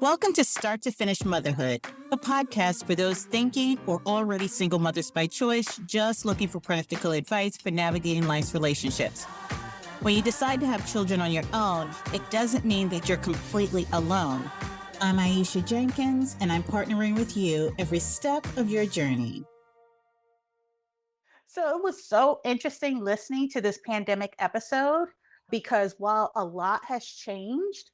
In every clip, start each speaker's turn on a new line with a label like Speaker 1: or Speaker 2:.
Speaker 1: Welcome to Start to Finish Motherhood, a podcast for those thinking or already single mothers by choice, just looking for practical advice for navigating life's relationships. When you decide to have children on your own, it doesn't mean that you're completely alone. I'm Aisha Jenkins, and I'm partnering with you every step of your journey. So it was so interesting listening to this pandemic episode because while a lot has changed,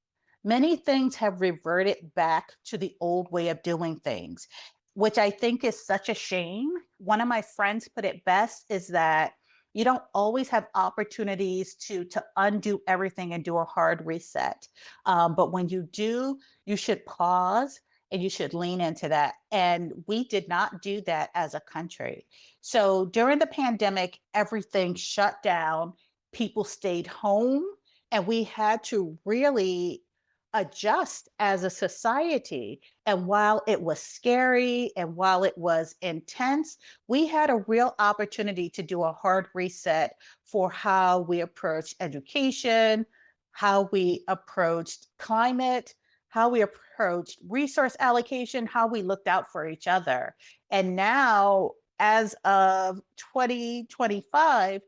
Speaker 1: many things have reverted back to the old way of doing things, which I think is such a shame. One of my friends put it best is that you don't always have opportunities to undo everything and do a hard reset. But when you do, you should pause and you should lean into that. And we did not do that as a country. So during the pandemic, everything shut down, people stayed home, and we had to really adjust as a society. And while it was scary and while it was intense, we had a real opportunity to do a hard reset for how we approach education, how we approached climate, how we approached resource allocation, how we looked out for each other. And now, as of 2025,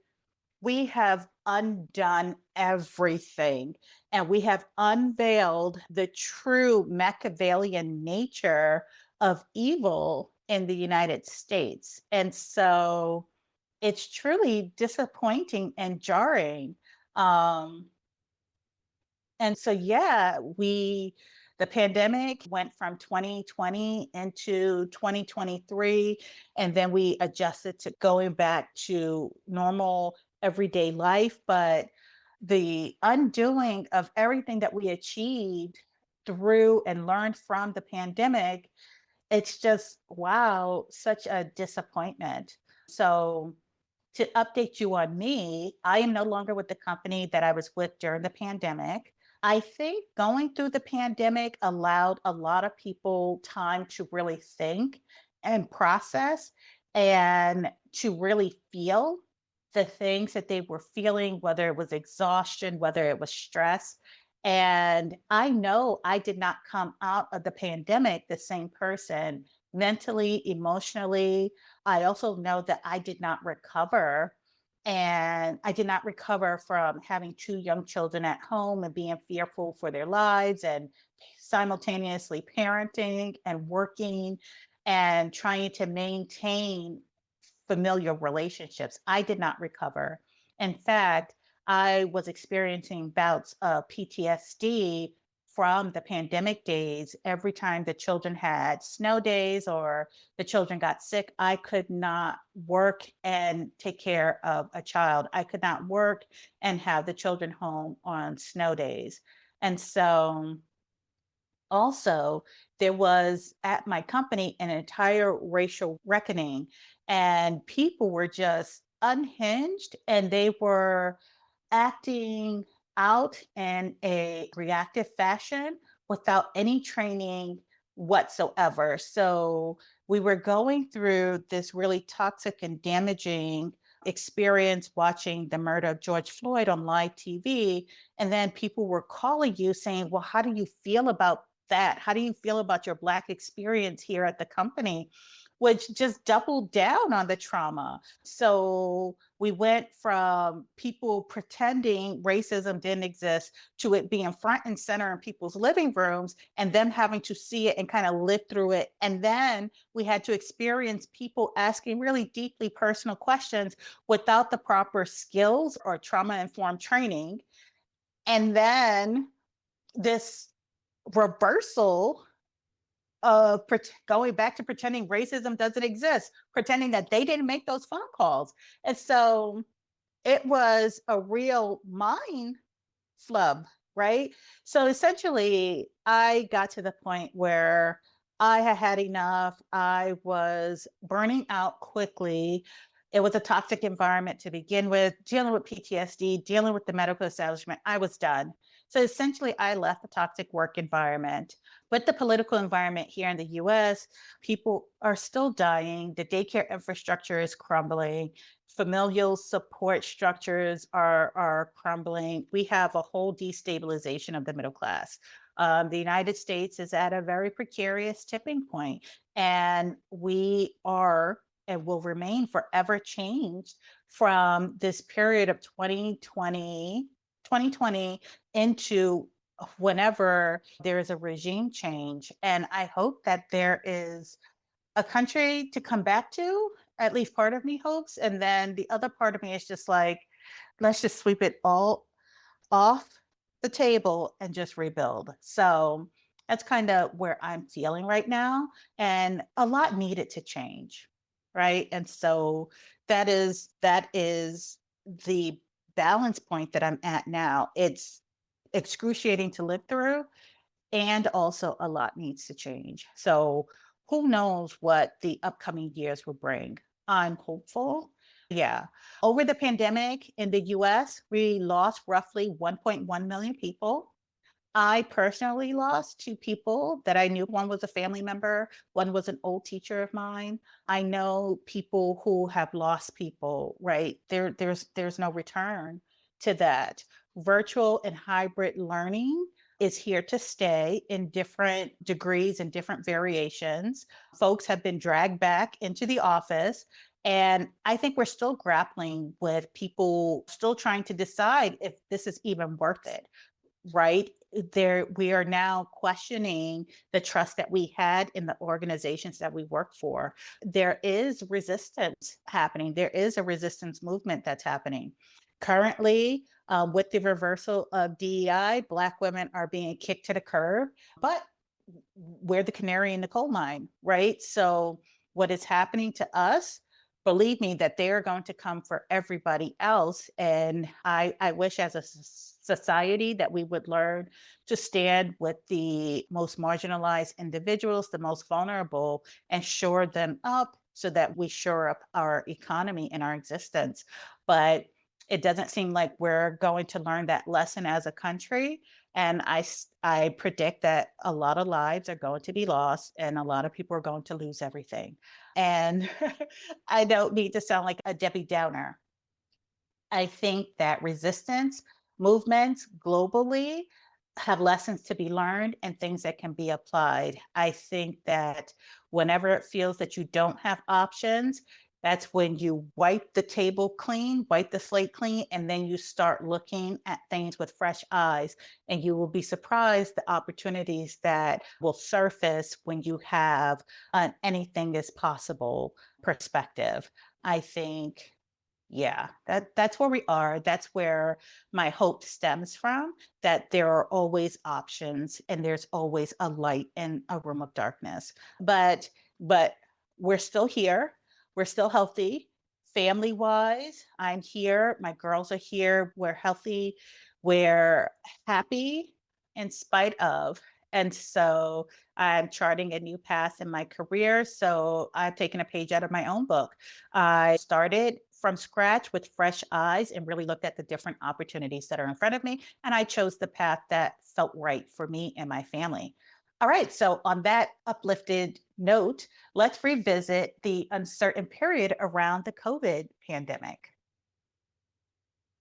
Speaker 1: we have undone everything and we have unveiled the true Machiavellian nature of evil in the United States. And so it's truly disappointing and jarring. Um, and so, yeah, the pandemic went from 2020 into 2023, and then we adjusted to going back to normal everyday life. But the undoing of everything that we achieved through and learned from the pandemic, it's just, wow, such a disappointment. So, to update you on me, I am no longer with the company that I was with during the pandemic. I think going through the pandemic allowed a lot of people time to really think and process and to really feel the things that they were feeling, whether it was exhaustion, whether it was stress. And I know I did not come out of the pandemic the same person mentally, emotionally. I also know that I did not recover. And I did not recover from having two young children at home and being fearful for their lives and simultaneously parenting and working and trying to maintain familiar relationships. I did not recover. In fact, I was experiencing bouts of PTSD from the pandemic days. Every time the children had snow days or the children got sick, I could not work and take care of a child. I could not work and have the children home on snow days. And so also, there was at my company an entire racial reckoning, and people were just unhinged and they were acting out in a reactive fashion without any training whatsoever. So we were going through this really toxic and damaging experience watching the murder of George Floyd on live TV. And then people were calling you saying, well, how do you feel about that? How do you feel about your Black experience here at the company? Which just doubled down on the trauma. So we went from people pretending racism didn't exist to it being front and center in people's living rooms and them having to see it and kind of live through it. And then we had to experience people asking really deeply personal questions without the proper skills or trauma informed training. And then this reversal of going back to pretending racism doesn't exist, pretending that they didn't make those phone calls. And so it was a real mind flub, right? So essentially, I got to the point where I had had enough. I was burning out quickly. It was a toxic environment to begin with, dealing with PTSD, dealing with the medical establishment. I was done. So essentially, I left the toxic work environment. With the political environment here in the US, people are still dying. The daycare infrastructure is crumbling. familial support structures are crumbling. We have a whole destabilization of the middle class. The United States is at a very precarious tipping point, and we are and will remain forever changed from this period of 2020 into whenever there is a regime change. And I hope that there is a country to come back to, at least part of me hopes. And then the other part of me is just like, let's just sweep it all off the table and just rebuild. So that's kind of where I'm feeling right now. And a lot needed to change. Right. And so that is the balance point that I'm at now. It's excruciating to live through, and also a lot needs to change. So who knows what the upcoming years will bring? I'm hopeful. Yeah. Over the pandemic in the US, we lost roughly 1.1 million people. I personally lost 2 people that I knew. One was a family member, one was an old teacher of mine. I know people who have lost people, right? There's no return to that. Virtual and hybrid learning is here to stay in different degrees and different variations. Folks have been dragged back into the office, and I think we're still grappling with people still trying to decide if this is even worth it, right? There, we are now questioning the trust that we had in the organizations that we work for. There is resistance happening. There is a resistance movement that's happening. Currently, with the reversal of DEI, Black women are being kicked to the curb, but we're the canary in the coal mine, right? So, what is happening to us, believe me, that they are going to come for everybody else. And I wish as a society that we would learn to stand with the most marginalized individuals, the most vulnerable, and shore them up so that we shore up our economy and our existence. But it doesn't seem like we're going to learn that lesson as a country. And I predict that a lot of lives are going to be lost and a lot of people are going to lose everything. And I don't need to sound like a Debbie Downer. I think that resistance movements globally have lessons to be learned and things that can be applied. I think that whenever it feels that you don't have options, that's when you wipe the table clean, wipe the slate clean, and then you start looking at things with fresh eyes. And you will be surprised the opportunities that will surface when you have an anything is possible perspective. I think, yeah, that's where we are. That's where my hope stems from, that there are always options and there's always a light in a room of darkness. But we're still here. We're still healthy. Family-wise, I'm here. My girls are here. We're healthy. We're happy in spite of. And so I'm charting a new path in my career. So I've taken a page out of my own book. I started from scratch with fresh eyes and really looked at the different opportunities that are in front of me. And I chose the path that felt right for me and my family. All right. So, on that uplifted note, let's revisit the uncertain period around the COVID pandemic.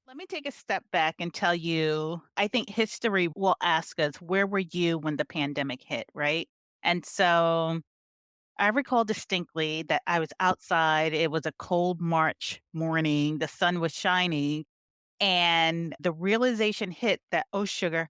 Speaker 1: Let me take a step back and tell you, I think history will ask us, where were you when the pandemic hit, right? And so I recall distinctly that I was outside. It was a cold March morning. The sun was shining, and the realization hit that, oh, sugar,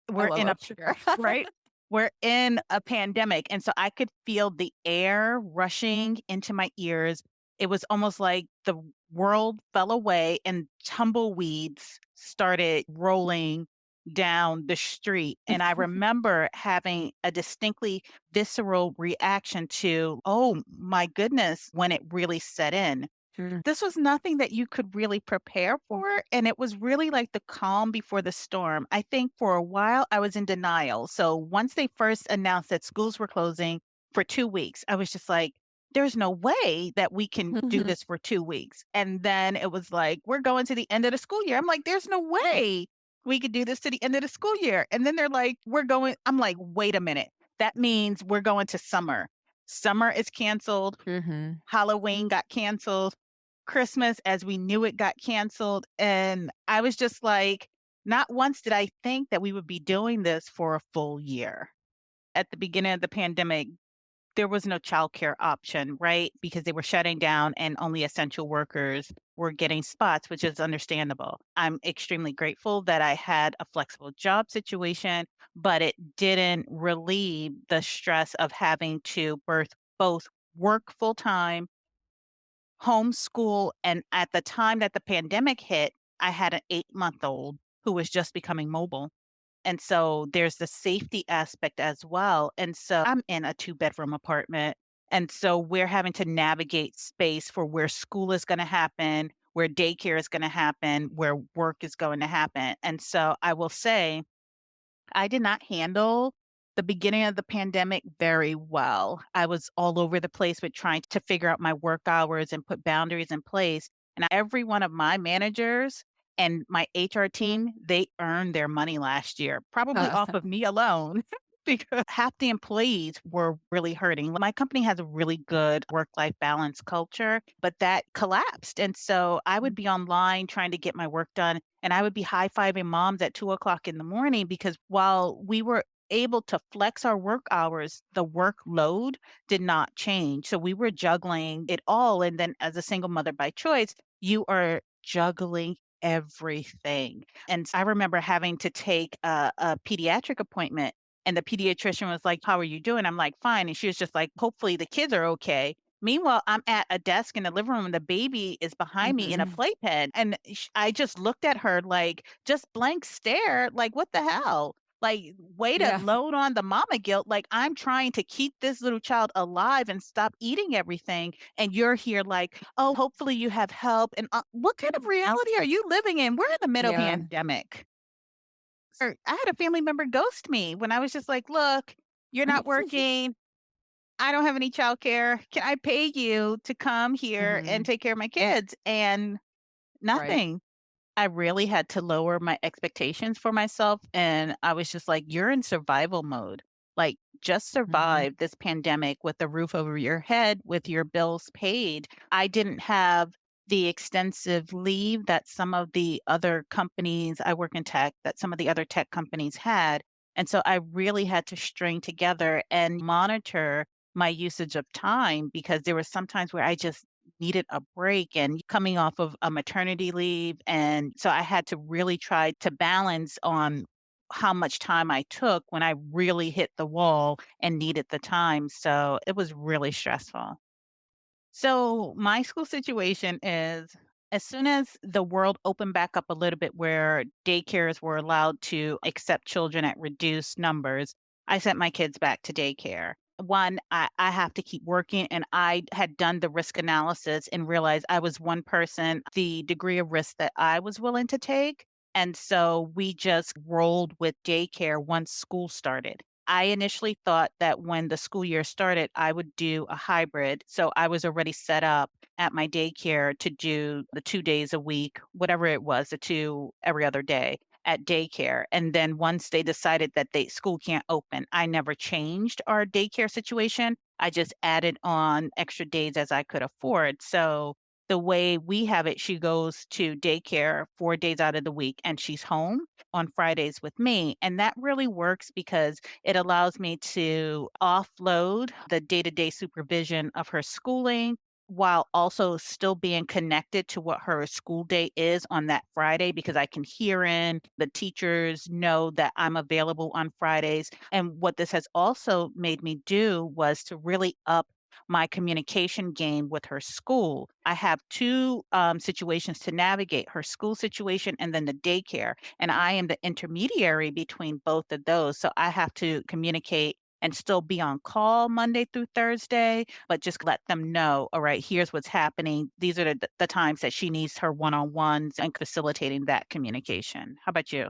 Speaker 2: I
Speaker 1: we're
Speaker 2: love
Speaker 1: in a
Speaker 2: oat sugar.
Speaker 1: right? We're in a pandemic. And so I could feel the air rushing into my ears. It was almost like the world fell away and tumbleweeds started rolling down the street. And I remember having a distinctly visceral reaction to, oh my goodness, when it really set in.
Speaker 2: Mm.
Speaker 1: This was nothing that you could really prepare for, and it was really like the calm before the storm. I think for a while I was in denial. So once they first announced that schools were closing for 2 weeks, I was just like, "There's no way that we can do this for 2 weeks." And then it was like, "We're going to the end of the school year." I'm like, "There's no way we could do this to the end of the school year." And then they're like, "We're going." I'm like, "Wait a minute. That means we're going to summer. Summer is canceled.
Speaker 2: Mhm.
Speaker 1: Halloween got canceled.
Speaker 2: Christmas as we knew it got canceled, and I was just like, not once did I think that we would be doing this for a full year. At the beginning of the pandemic, there was no childcare option, right? Because they were shutting down and only essential workers were getting spots, which is understandable. I'm extremely grateful that I had a flexible job situation, but it didn't relieve the stress of having to both work full time, homeschool, and at the time that the pandemic hit, I had an 8-month-old who was just becoming mobile. And so there's the safety aspect as well. And so I'm in a two-bedroom apartment. And so we're having to navigate space for where school is going to happen, where daycare is going to happen, where work is going to happen. And so I will say, I did not handle the beginning of the pandemic very well. I was all over the place with trying to figure out my work hours and put boundaries in place. And every one of my managers and my HR team, they earned their money last year, probably off of me alone. Because half the employees were really hurting. My company has a really good work life balance culture, but that collapsed. And so I would be online trying to get my work done, and I would be high fiving moms at 2 o'clock in the morning because while we were able to flex our work hours, the workload did not change. So we were juggling it all. And then as a single mother by choice, you are juggling everything. And I remember having to take a pediatric appointment, and the pediatrician was like, "How are you doing?" I'm like, "Fine." And she was just like, "Hopefully the kids are okay." Meanwhile, I'm at a desk in the living room and the baby is behind me in a
Speaker 1: Mhm.
Speaker 2: playpen. And I just looked at her like, just blank stare, like, what the hell? Like, way to
Speaker 1: Yeah.
Speaker 2: load on the mama guilt. Like, I'm trying to keep this little child alive and stop eating everything. And you're here like, oh, hopefully you have help. And what kind of reality are you living in? We're in the middle of
Speaker 1: Yeah.
Speaker 2: pandemic. I had a family member ghost me when I was just like, "Look, you're not working. I don't have any childcare. Can I pay you to come here and
Speaker 1: Mhm.
Speaker 2: take care of my kids?" And
Speaker 1: Right.
Speaker 2: nothing. I really had to lower my expectations for myself, and I was just like, "You're in survival mode. Like, just
Speaker 1: Mhm.
Speaker 2: survive this pandemic with a roof over your head, with your bills paid." I didn't have the extensive leave that some of the other companies I work in tech, that some of the other tech companies had, and so I really had to string together and monitor my usage of time because there were some times where I just needed a break and coming off of a maternity leave. And so I had to really try to balance on how much time I took when I really hit the wall and needed the time. So it was really stressful. So my school situation is as soon as the world opened back up a little bit where daycares were allowed to accept children at reduced numbers, I sent my kids back to daycare. One, I have to keep working, and I had done the risk analysis and realized I was one person, the degree of risk that I was willing to take. And so we just rolled with daycare once school started. I initially thought that when the school year started, I would do a hybrid. So I was already set up at my daycare to do the 2 days a week, whatever it was, the two every other day at daycare. And then once they decided that school can't open, I never changed our daycare situation. I just added on extra days as I could afford. So the way we have it, she goes to daycare 4 days out of the week and she's home on Fridays with me. And that really works because it allows me to offload the day-to-day supervision of her schooling while also still being connected to what her school day is on that Friday because I can hear in, the teachers know that I'm available on Fridays. And what this has also made me do was to really up my communication game with her school. I have two situations to navigate, her school situation and then the daycare. And I am the intermediary between both of those. So I have to communicate and still be on call Monday through Thursday, but just let them know, all right, here's what's happening. These are the times that she needs her one on ones and facilitating that communication. How about you?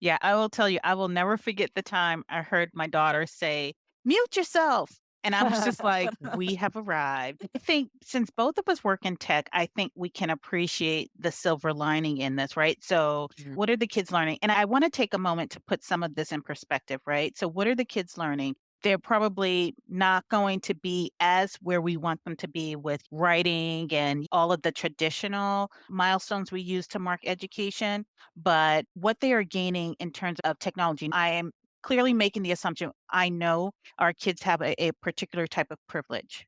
Speaker 2: Yeah, I will tell you, I will never forget the time I heard my daughter say, "Mute yourself." And I was just like, "We have arrived." I think since both of us work in tech, I think we can appreciate the silver lining in this, right? So,
Speaker 1: Mhm.
Speaker 2: what are the kids learning? And I want to take a moment to put some of this in perspective, right? So, what are the kids learning? they're probably not going to be as where we want them to be with writing and all of the traditional milestones we use to mark education. But what they are gaining in terms of technology, I am clearly making the assumption I know our kids have a particular type of privilege,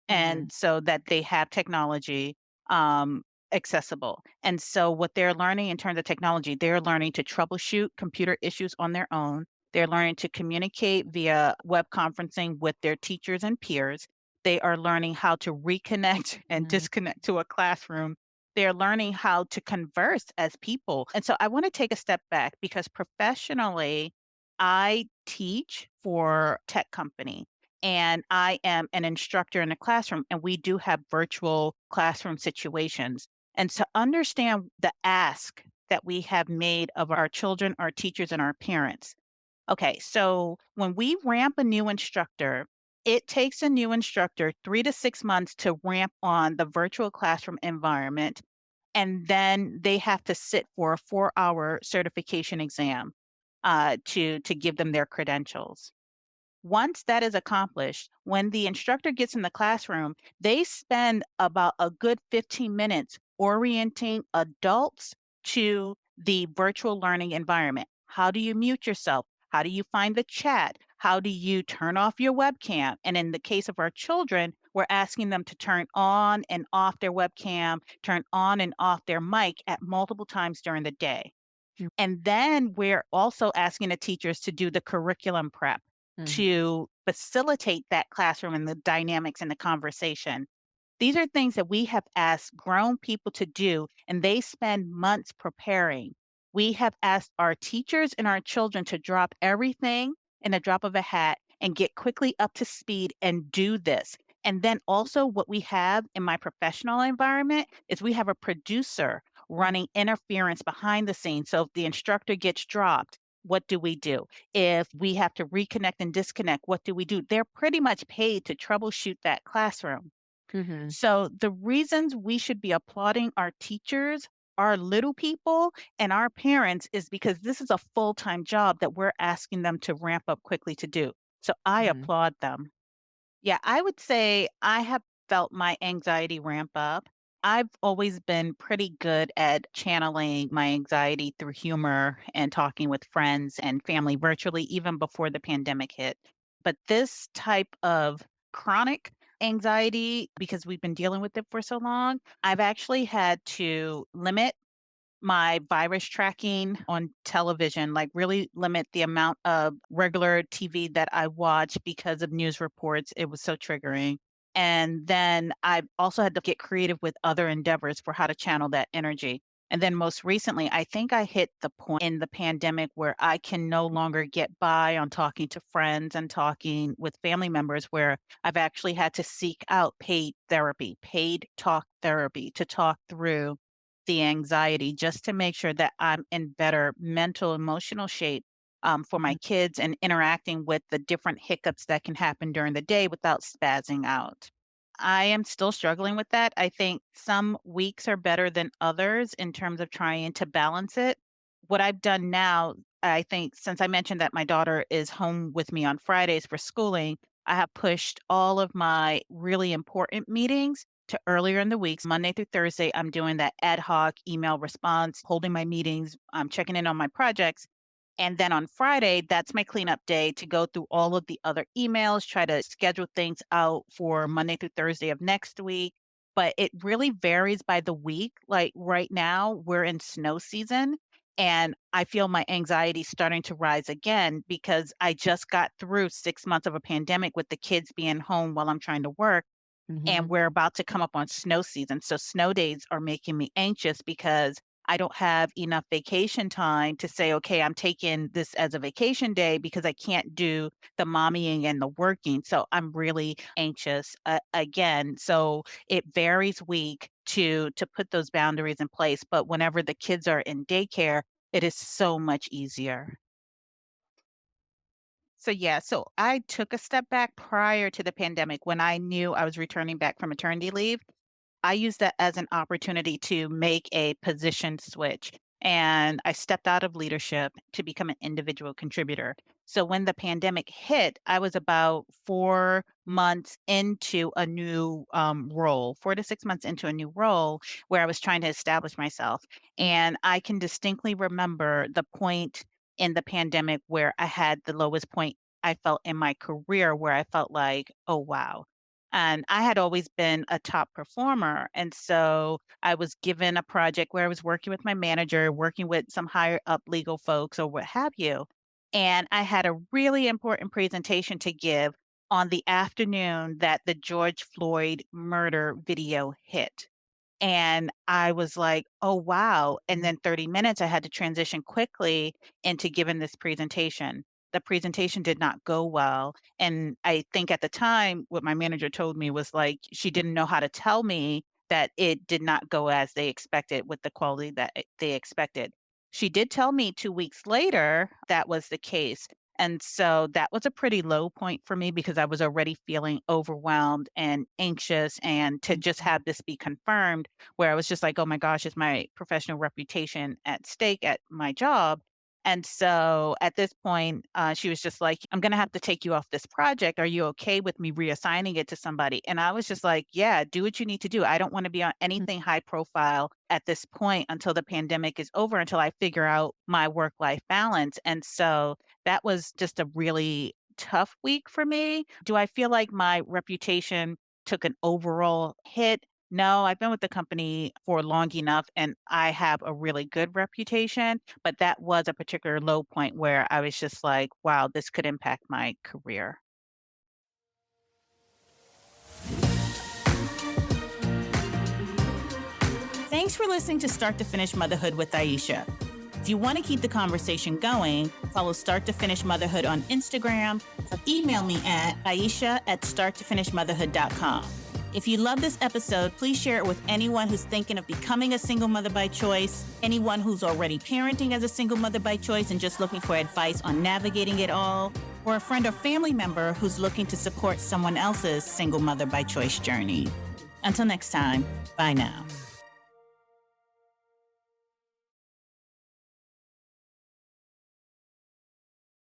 Speaker 3: Mhm.
Speaker 2: and so that they have technology um, accessible. And so, what they're learning in terms of technology, they're learning to troubleshoot computer issues on their own. They're learning to communicate via web conferencing with their teachers and peers. They are learning how to reconnect and
Speaker 3: Mhm.
Speaker 2: disconnect to a classroom. They're learning how to converse as people. And so I want to take a step back because professionally, I teach for tech company and I am an instructor in a classroom, and we do have virtual classroom situations. And to understand the ask that we have made of our children, our teachers, and our parents. Okay, so when we ramp a new instructor, it takes a new instructor 3 to 6 months to ramp on the virtual classroom environment. And then they have to sit for a 4 hour certification exam to give them their credentials. Once that is accomplished, when the instructor gets in the classroom, they spend about a good 15 minutes orienting adults to the virtual learning environment. How do you mute yourself? How do you find the chat? How do you turn off your webcam? And in the case of our children, we're asking them to turn on and off their webcam, turn on and off their mic at multiple times during the day.
Speaker 3: Mm.
Speaker 2: And then we're also asking the teachers to do the curriculum prep
Speaker 3: Mhm.
Speaker 2: to facilitate that classroom and the dynamics and the conversation. These are things that we have asked grown people to do, and they spend months preparing. We have asked our teachers and our children to drop everything in a drop of a hat and get quickly up to speed and do this. And then also, what we have in my professional environment is we have a producer running interference behind the scenes. So if the instructor gets dropped, what do we do? If we have to reconnect and disconnect, what do we do? They're pretty much paid to troubleshoot that classroom.
Speaker 3: Mhm.
Speaker 2: So the reasons we should be applauding our teachers, our little people, and our parents is because this is a full-time job that we're asking them to ramp up quickly to do. So I
Speaker 3: Mhm.
Speaker 2: applaud them. Yeah, I would say I have felt my anxiety ramp up. I've always been pretty good at channeling my anxiety through humor and talking with friends and family virtually, even before the pandemic hit. But this type of chronic anxiety, because we've been dealing with it for so long, I've actually had to limit my virus tracking on television, like really limit the amount of regular TV that I watch because of news reports. It was so triggering. And then I also had to get creative with other endeavors for how to channel that energy. And then most recently, I think I hit the point in the pandemic where I can no longer get by on talking to friends and talking with family members, where I've actually had to seek out paid therapy, paid talk therapy to talk through the anxiety just to make sure that I'm in better mental, emotional shape for my
Speaker 3: Mhm.
Speaker 2: kids and interacting with the different hiccups that can happen during the day without spazzing out. I am still struggling with that. I think some weeks are better than others in terms of trying to balance it. What I've done now, I think, since I mentioned that my daughter is home with me on Fridays for schooling, I have pushed all of my really important meetings to earlier in the weeks. Monday through Thursday, I'm doing that ad hoc email response, holding my meetings, I'm checking in on my projects. And then on Friday, that's my cleanup day to go through all of the other emails, try to schedule things out for Monday through Thursday of next week. But it really varies by the week. Like right now, we're in snow season, and I feel my anxiety starting to rise again because I just got through 6 months of a pandemic with the kids being home while I'm trying to work, and
Speaker 3: Mhm.
Speaker 2: we're about to come up on snow season. So snow days are making me anxious because I don't have enough vacation time to say, okay, I'm taking this as a vacation day because I can't do the mommying and the working. So I'm really anxious again. So it varies week to put those boundaries in place. But whenever the kids are in daycare, it is so much easier. So yeah, so I took a step back prior to the pandemic when I knew I was returning back from maternity leave. I used that as an opportunity to make a position switch. and I stepped out of leadership to become an individual contributor. So when the pandemic hit, I was about 4 months into a new role, 4 to 6 months into a new role where I was trying to establish myself. And I can distinctly remember the point in the pandemic where I had the lowest point I felt in my career, where I felt like, oh, wow. And I had always been a top performer. And so I was given a project where I was working with my manager, working with some higher up legal folks or what have you. And I had a really important presentation to give on the afternoon that the George Floyd murder video hit. And I was like, "Oh, wow." And then 30 minutes, I had to transition quickly into giving this presentation. The presentation did not go well. And I think at the time, what my manager told me was like, she didn't know how to tell me that it did not go as they expected with the quality that they expected. She did tell me 2 weeks later that was the case. And so that was a pretty low point for me because I was already feeling overwhelmed and anxious. And to just have this be confirmed, where I was just like, oh my gosh, is my professional reputation at stake at my job? And so at this point, she was just like, I'm going to have to take you off this project. Are you okay with me reassigning it to somebody? And I was just like, yeah, do what you need to do. I don't want to be on anything high profile at this point until the pandemic is over, until I figure out my work life balance. And so that was just a really tough week for me. Do I feel like my reputation took an overall hit? No, I've been with the company for long enough and I have a really good reputation, but that was a particular low point where I was just like, wow, this could impact my career. Thanks for listening to Start to Finish Motherhood with Aisha. If you want to keep the conversation going, follow Start to Finish Motherhood on Instagram or email me at aisha@starttofinishmotherhood.com. If you love this episode, please share it with anyone who's thinking of becoming a single mother by choice, anyone who's already parenting as a single mother by choice and just looking for advice on navigating it all, or a friend or family member who's looking to support someone else's single mother by choice journey. Until next time, bye now.